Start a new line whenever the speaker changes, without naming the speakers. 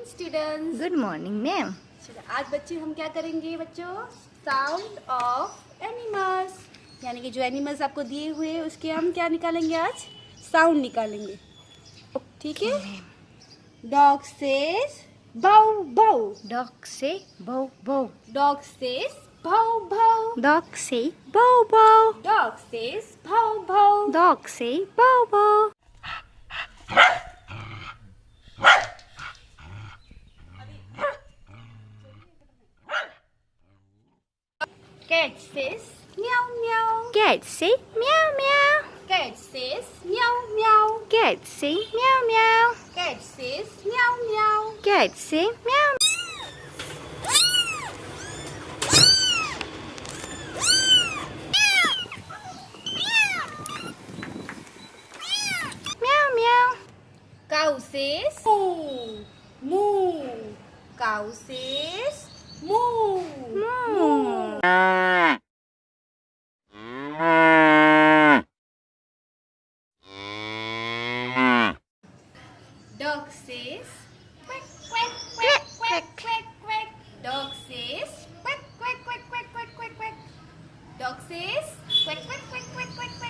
Students.
Good morning ma'am.
आज बच्चे हम क्या करेंगे बच्चों? साउंड ऑफ एनिमल्स, यानी कि जो एनिमल्स आपको दिए हुए हैं उसके हम क्या निकालेंगे? आज साउंड निकालेंगे। ठीक है। डॉग सेज भाऊ भाऊ।
डॉग से भौ भौ।
डॉग सेज भाऊ भाऊ।
डॉग से भौ भौ।
डॉग सेज भाऊ भाऊ।
डॉग से भौ भौ।
Cat says meow meow.
Cat say meow meow.
Cat says meow meow.
Cat say meow meow.
Cat says meow meow.
Cat say meow. Meow meow.
Cow says moo moo. Cow says moo
Moo.
Dog says quack quack quack quack quack quack. Dog says quack quack quack quack quack quack quack. Dog says quack quack quack quack quack quack.